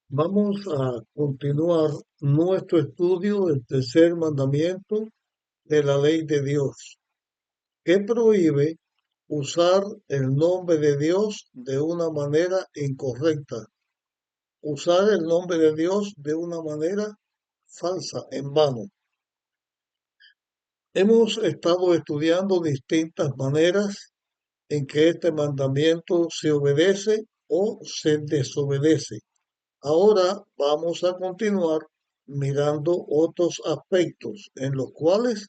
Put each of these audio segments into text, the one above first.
Vamos a continuar nuestro estudio del tercer mandamiento de la ley de Dios, que prohíbe usar el nombre de Dios de una manera incorrecta, usar el nombre de Dios de una manera falsa, en vano. Hemos estado estudiando distintas maneras en que este mandamiento se obedece o se desobedece. Ahora vamos a continuar mirando otros aspectos en los cuales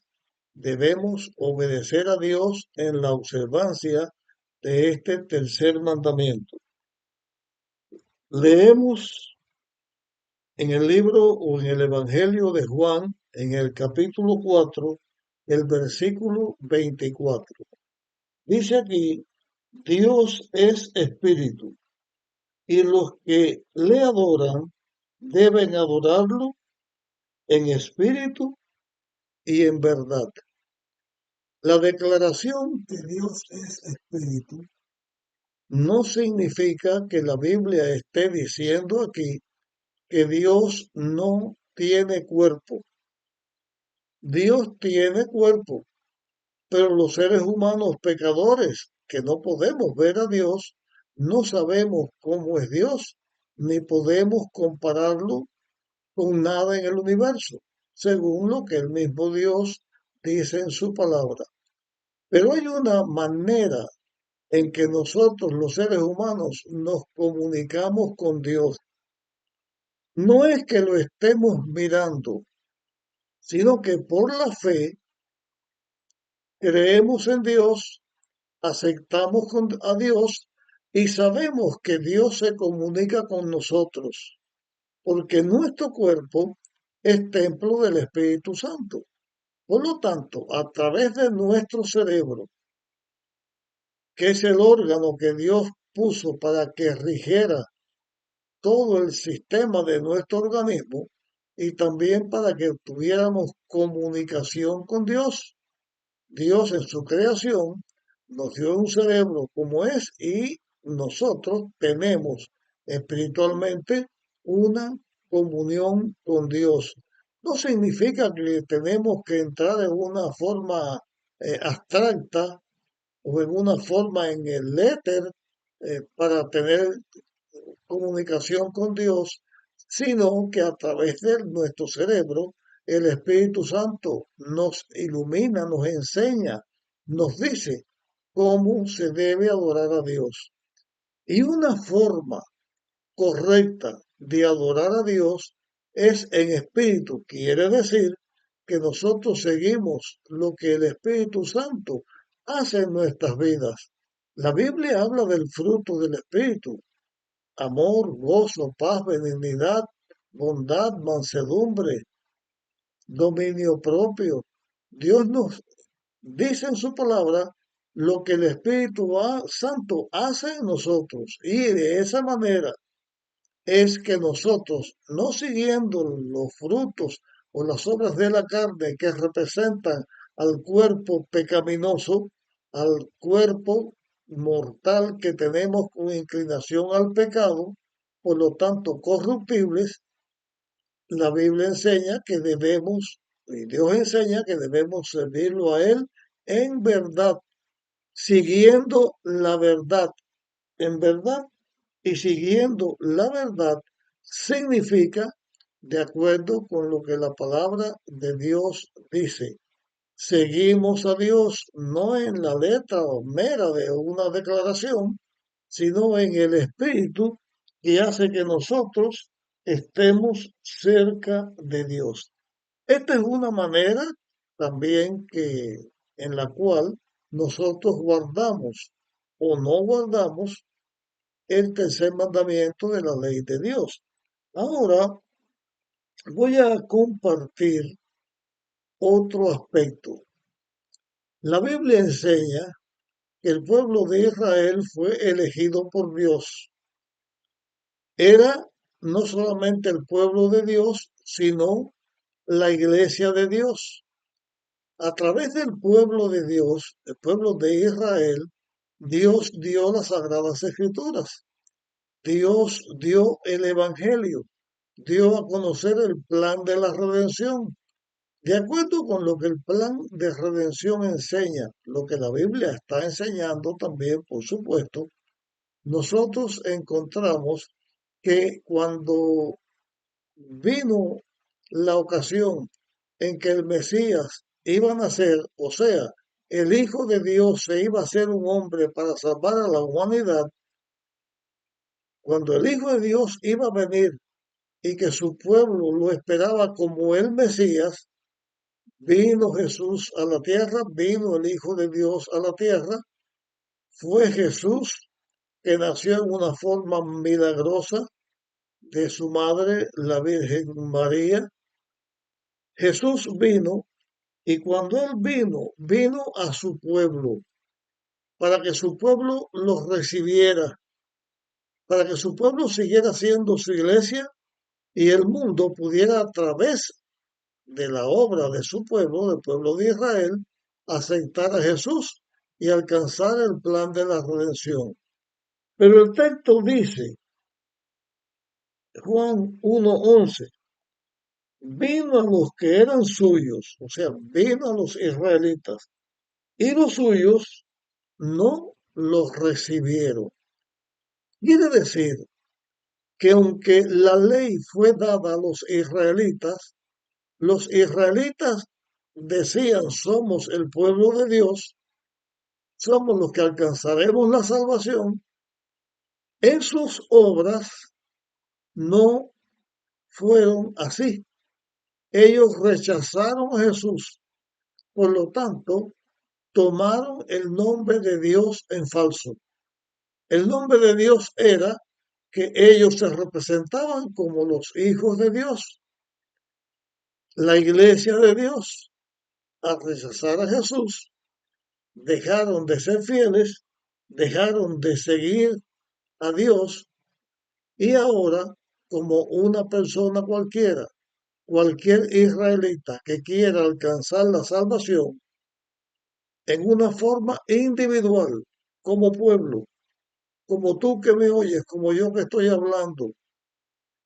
debemos obedecer a Dios en la observancia de este tercer mandamiento. Leemos en el libro o en el Evangelio de Juan, en el capítulo 4, el versículo 24. Dice aquí, Dios es espíritu y los que le adoran deben adorarlo en espíritu y en verdad. La declaración que Dios es espíritu no significa que la Biblia esté diciendo aquí que Dios no tiene cuerpo. Dios tiene cuerpo, pero los seres humanos pecadores que no podemos ver a Dios, no sabemos cómo es Dios, ni podemos compararlo con nada en el universo, según lo que el mismo Dios dice en su palabra. Pero hay una manera en que nosotros, los seres humanos, nos comunicamos con Dios. No es que lo estemos mirando, sino que por la fe creemos en Dios, aceptamos a Dios y sabemos que Dios se comunica con nosotros, porque nuestro cuerpo es templo del Espíritu Santo. Por lo tanto, a través de nuestro cerebro, que es el órgano que Dios puso para que rigiera todo el sistema de nuestro organismo y también para que tuviéramos comunicación con Dios. Dios en su creación nos dio un cerebro como es y nosotros tenemos espiritualmente una comunión con Dios. No significa que tenemos que entrar en una forma abstracta o en una forma en el éter para tener comunicación con Dios, sino que a través de nuestro cerebro el Espíritu Santo nos ilumina, nos enseña, nos dice cómo se debe adorar a Dios. Y una forma correcta de adorar a Dios es en espíritu. Quiere decir que nosotros seguimos lo que el Espíritu Santo hace en nuestras vidas. La Biblia habla del fruto del Espíritu: amor, gozo, paz, benignidad, bondad, mansedumbre, dominio propio. Dios nos dice en su palabra lo que el Espíritu Santo hace en nosotros. Y de esa manera es que nosotros, no siguiendo los frutos o las obras de la carne que representan al cuerpo pecaminoso, al cuerpo mortal que tenemos con inclinación al pecado, por lo tanto corruptibles, la Biblia enseña que debemos, y Dios enseña que debemos servirlo a Él en verdad, siguiendo la verdad, en verdad. Y siguiendo la verdad significa de acuerdo con lo que la palabra de Dios dice. Seguimos a Dios no en la letra mera de una declaración, sino en el espíritu que hace que nosotros estemos cerca de Dios. Esta es una manera también en la cual nosotros guardamos o no guardamos el tercer mandamiento de la ley de Dios. Ahora voy a compartir otro aspecto. La Biblia enseña que el pueblo de Israel fue elegido por Dios. Era no solamente el pueblo de Dios, sino la iglesia de Dios. A través del pueblo de Dios, el pueblo de Israel, Dios dio las sagradas escrituras. Dios dio el Evangelio, dio a conocer el plan de la redención. De acuerdo con lo que el plan de redención enseña, lo que la Biblia está enseñando también, por supuesto, nosotros encontramos que cuando vino la ocasión en que el Mesías iba a nacer, o sea, el Hijo de Dios se iba a hacer un hombre para salvar a la humanidad, cuando el Hijo de Dios iba a venir y que su pueblo lo esperaba como el Mesías, vino Jesús a la tierra, vino el Hijo de Dios a la tierra, fue Jesús que nació en una forma milagrosa de su madre, la Virgen María. Jesús vino y cuando Él vino, vino a su pueblo, para que su pueblo los recibiera, para que su pueblo siguiera siendo su iglesia y el mundo pudiera a través de la obra de su pueblo, del pueblo de Israel, aceptar a Jesús y alcanzar el plan de la redención. Pero el texto dice, Juan 1:11, vino a los que eran suyos, o sea, vino a los israelitas, y los suyos no los recibieron. Quiere decir que aunque la ley fue dada a los israelitas decían somos el pueblo de Dios, somos los que alcanzaremos la salvación. En sus obras no fueron así. Ellos rechazaron a Jesús, por lo tanto, tomaron el nombre de Dios en falso. El nombre de Dios era que ellos se representaban como los hijos de Dios, la iglesia de Dios. Al rechazar a Jesús, dejaron de ser fieles, dejaron de seguir a Dios y ahora, como una persona cualquiera, cualquier israelita que quiera alcanzar la salvación en una forma individual, como pueblo, como tú que me oyes, como yo que estoy hablando,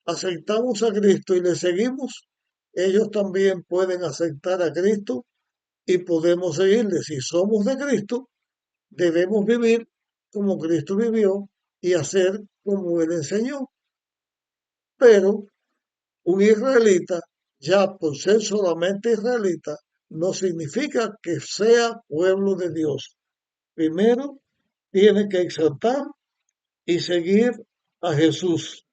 aceptamos a Cristo y le seguimos, ellos también pueden aceptar a Cristo y podemos seguirle. Si somos de Cristo, debemos vivir como Cristo vivió y hacer como Él enseñó. Pero un israelita, ya por ser solamente israelita, no significa que sea pueblo de Dios. Primero, tiene que exaltar y seguir a Jesús.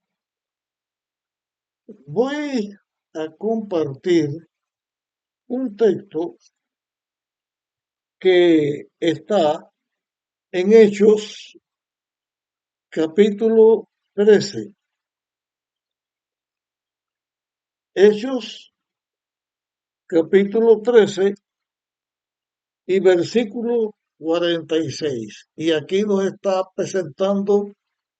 Voy a compartir un texto que está en Hechos capítulo 13. Hechos capítulo 13 y versículo 46. Y aquí nos está presentando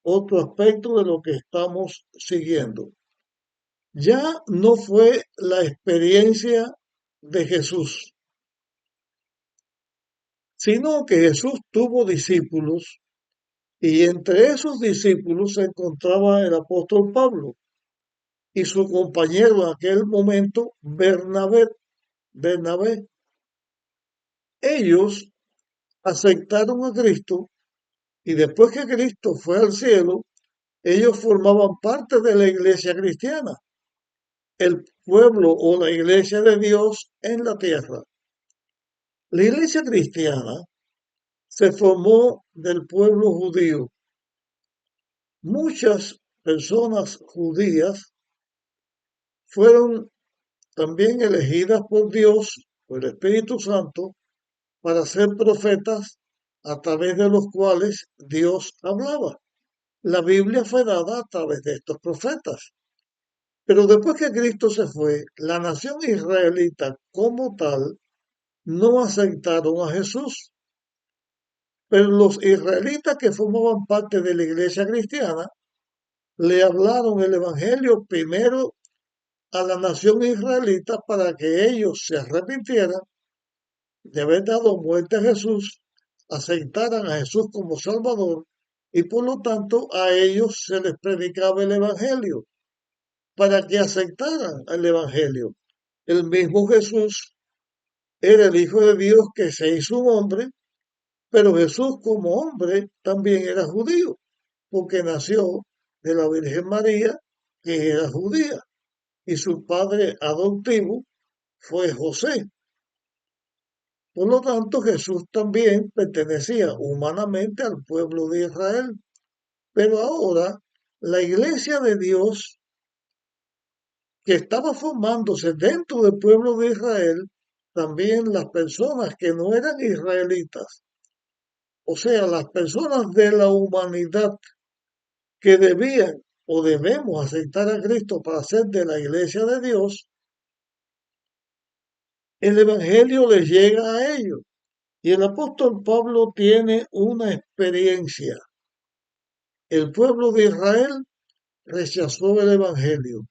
otro aspecto de lo que estamos siguiendo. Ya no fue la experiencia de Jesús, sino que Jesús tuvo discípulos y entre esos discípulos se encontraba el apóstol Pablo y su compañero en aquel momento, Bernabé. Ellos aceptaron a Cristo y después que Cristo fue al cielo, ellos formaban parte de la iglesia cristiana, el pueblo o la iglesia de Dios en la tierra. La iglesia cristiana se formó del pueblo judío. Muchas personas judías fueron también elegidas por Dios, por el Espíritu Santo, para ser profetas a través de los cuales Dios hablaba. La Biblia fue dada a través de estos profetas. Pero después que Cristo se fue, la nación israelita como tal no aceptaron a Jesús. Pero los israelitas que formaban parte de la iglesia cristiana le hablaron el Evangelio primero a la nación israelita para que ellos se arrepintieran de haber dado muerte a Jesús, aceptaran a Jesús como Salvador y por lo tanto a ellos se les predicaba el Evangelio para que aceptaran el Evangelio. El mismo Jesús era el Hijo de Dios que se hizo un hombre, pero Jesús como hombre también era judío, porque nació de la Virgen María, que era judía, y su padre adoptivo fue José. Por lo tanto, Jesús también pertenecía humanamente al pueblo de Israel. Pero ahora la iglesia de Dios, que estaba formándose dentro del pueblo de Israel, también las personas que no eran israelitas, o sea, las personas de la humanidad que debían o debemos aceptar a Cristo para ser de la iglesia de Dios, el Evangelio les llega a ellos. Y el apóstol Pablo tiene una experiencia. El pueblo de Israel rechazó el Evangelio,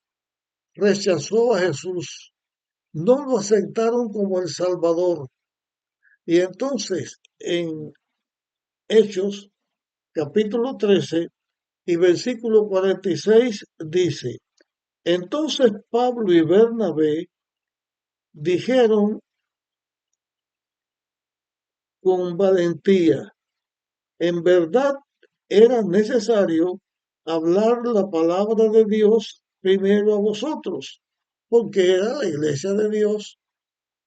rechazó a Jesús, no lo aceptaron como el Salvador. Y entonces en Hechos capítulo 13 y versículo 46 dice, entonces Pablo y Bernabé dijeron con valentía, en verdad era necesario hablar la palabra de Dios primero a vosotros, porque era la iglesia de Dios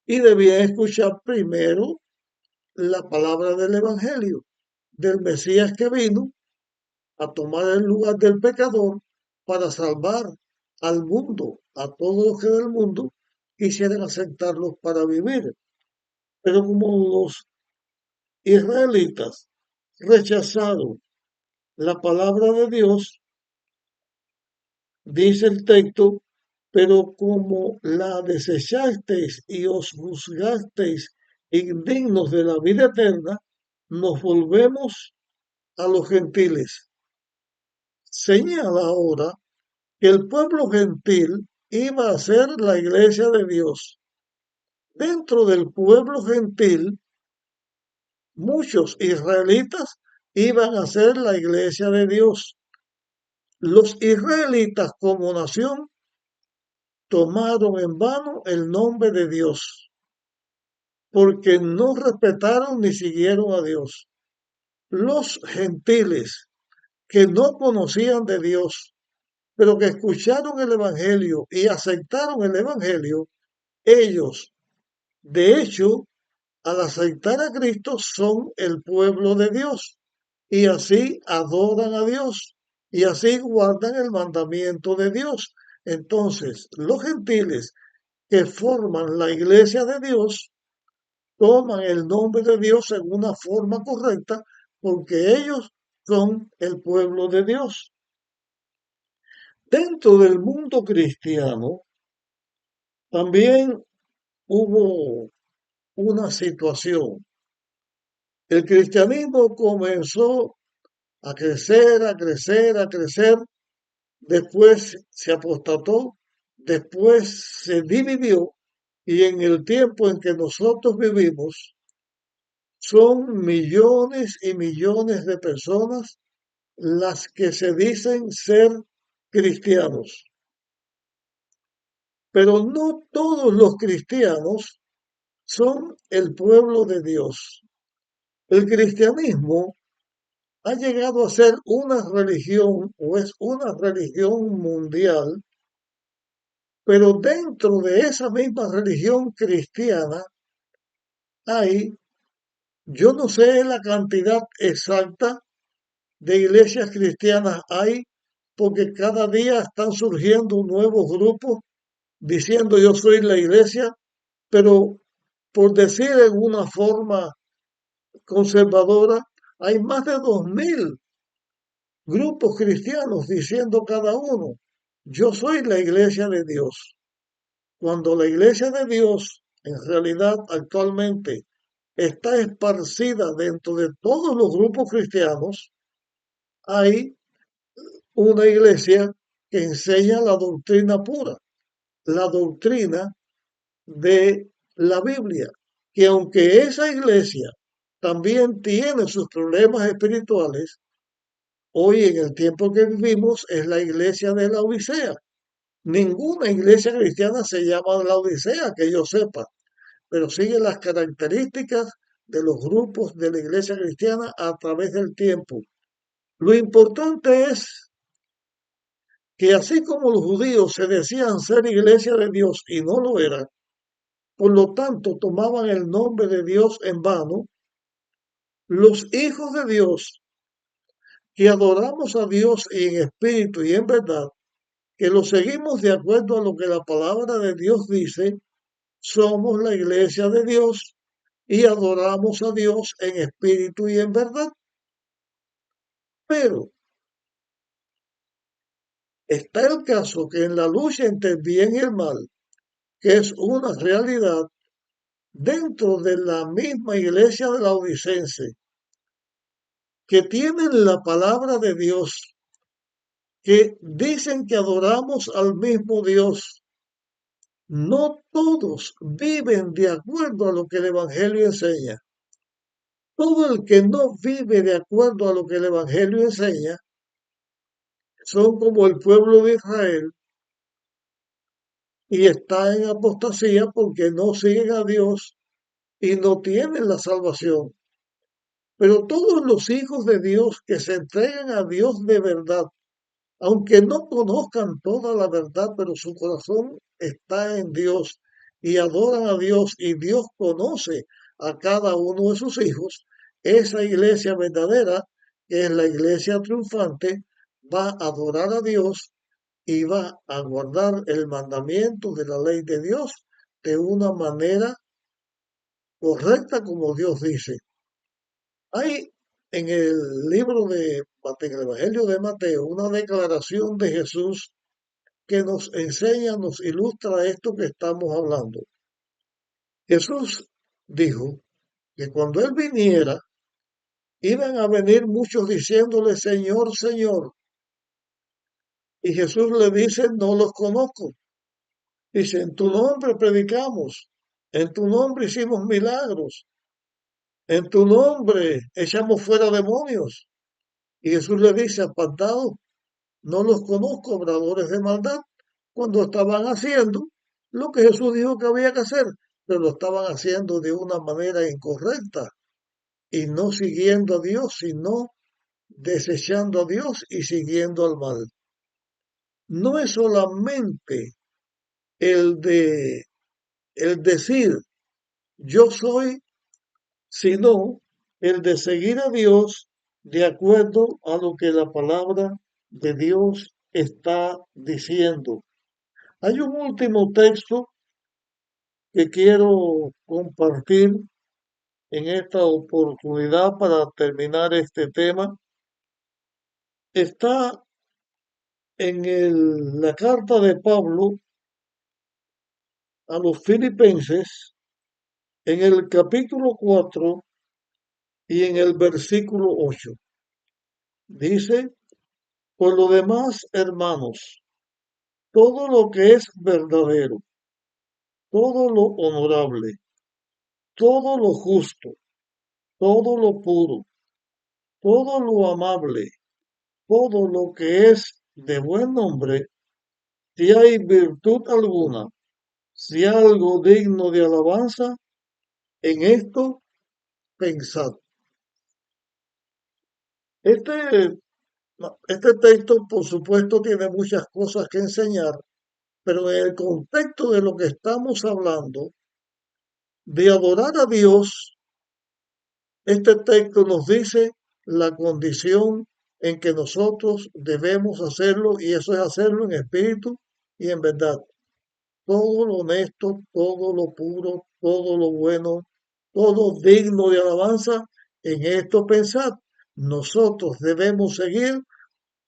y debía escuchar primero la palabra del Evangelio, del Mesías que vino a tomar el lugar del pecador para salvar al mundo, a todos los que del mundo quisieran aceptarlos para vivir. Pero como los israelitas rechazaron la palabra de Dios, dice el texto, pero como la desechasteis y os juzgasteis indignos de la vida eterna, nos volvemos a los gentiles. Señala ahora que el pueblo gentil iba a ser la iglesia de Dios. Dentro del pueblo gentil, muchos israelitas iban a ser la iglesia de Dios. Los israelitas como nación tomaron en vano el nombre de Dios, porque no respetaron ni siguieron a Dios. Los gentiles que no conocían de Dios, pero que escucharon el Evangelio y aceptaron el Evangelio, ellos, de hecho, al aceptar a Cristo, son el pueblo de Dios y así adoran a Dios y así guardan el mandamiento de Dios. Entonces, los gentiles que forman la iglesia de Dios toman el nombre de Dios en una forma correcta porque ellos son el pueblo de Dios. Dentro del mundo cristiano también hubo una situación. El cristianismo comenzó a crecer, a crecer, a crecer, después se apostató, después se dividió y en el tiempo en que nosotros vivimos son millones y millones de personas las que se dicen ser cristianos. Pero no todos los cristianos son el pueblo de Dios. El cristianismo ha llegado a ser una religión o es una religión mundial, pero dentro de esa misma religión cristiana hay, yo no sé la cantidad exacta de iglesias cristianas hay, porque cada día están surgiendo nuevos grupos diciendo yo soy la iglesia, pero por decir en una forma conservadora, hay más de 2000 grupos cristianos diciendo cada uno, yo soy la iglesia de Dios. Cuando la iglesia de Dios en realidad actualmente está esparcida dentro de todos los grupos cristianos, hay una iglesia que enseña la doctrina pura, la doctrina de la Biblia, que aunque esa iglesia también tiene sus problemas espirituales, Hoy en el tiempo que vivimos es la iglesia de la Odisea. Ninguna iglesia cristiana se llama la Odisea, que yo sepa, pero sigue las características de los grupos de la iglesia cristiana a través del tiempo. Lo importante es que así como los judíos se decían ser iglesia de Dios y no lo eran, por lo tanto tomaban el nombre de Dios en vano, los hijos de Dios que adoramos a Dios en espíritu y en verdad, que lo seguimos de acuerdo a lo que la palabra de Dios dice, somos la iglesia de Dios y adoramos a Dios en espíritu y en verdad. Pero está el caso que en la lucha entre el bien y el mal, que es una realidad dentro de la misma iglesia de la Odicense, que tienen la palabra de Dios, que dicen que adoramos al mismo Dios, no todos viven de acuerdo a lo que el Evangelio enseña. Todo el que no vive de acuerdo a lo que el Evangelio enseña son como el pueblo de Israel y está en apostasía porque no siguen a Dios y no tienen la salvación. Pero todos los hijos de Dios que se entregan a Dios de verdad, aunque no conozcan toda la verdad, pero su corazón está en Dios y adoran a Dios y Dios conoce a cada uno de sus hijos, esa iglesia verdadera, que es la iglesia triunfante, va a adorar a Dios y va a guardar el mandamiento de la ley de Dios de una manera correcta como Dios dice. Hay en el libro en el Evangelio de Mateo, una declaración de Jesús que nos enseña, nos ilustra esto que estamos hablando. Jesús dijo que cuando Él viniera, iban a venir muchos diciéndole, Señor, Señor. Y Jesús le dice, no los conozco. Dice, en tu nombre predicamos, en tu nombre hicimos milagros, en tu nombre echamos fuera demonios. Y Jesús le dice, apartados, no los conozco, obradores de maldad, cuando estaban haciendo lo que Jesús dijo que había que hacer, pero lo estaban haciendo de una manera incorrecta y no siguiendo a Dios, sino desechando a Dios y siguiendo al mal. No es solamente el de el decir yo soy, sino el de seguir a Dios de acuerdo a lo que la palabra de Dios está diciendo. Hay un último texto que quiero compartir en esta oportunidad para terminar este tema. Está en la carta de Pablo a los filipenses, en el capítulo 4 y en el versículo 8. Dice, por lo demás, hermanos, todo lo que es verdadero, todo lo honorable, todo lo justo, todo lo puro, todo lo amable, todo lo que es de buen nombre, si hay virtud alguna, si algo digno de alabanza, en esto pensad. Este, este texto, por supuesto, tiene muchas cosas que enseñar, pero en el contexto de lo que estamos hablando, de adorar a Dios, este texto nos dice la condición en que nosotros debemos hacerlo, y eso es hacerlo en espíritu y en verdad. Todo lo honesto, todo lo puro, todo lo bueno, todo digno de alabanza, en esto pensad. Nosotros debemos seguir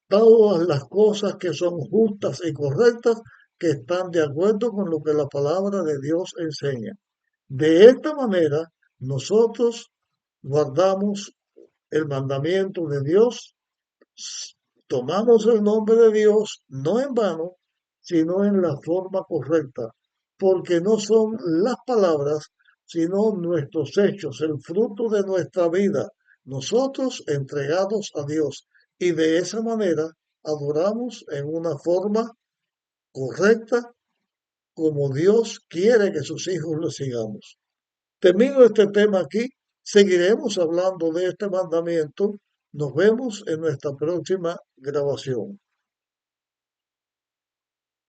todas las cosas que son justas y correctas, que están de acuerdo con lo que la palabra de Dios enseña. De esta manera, nosotros guardamos el mandamiento de Dios, tomamos el nombre de Dios no en vano, sino en la forma correcta, porque no son las palabras, sino nuestros hechos, el fruto de nuestra vida, nosotros entregados a Dios. y de esa manera adoramos en una forma correcta como Dios quiere que sus hijos lo sigamos. Termino este tema aquí. Seguiremos hablando de este mandamiento. Nos vemos en nuestra próxima grabación.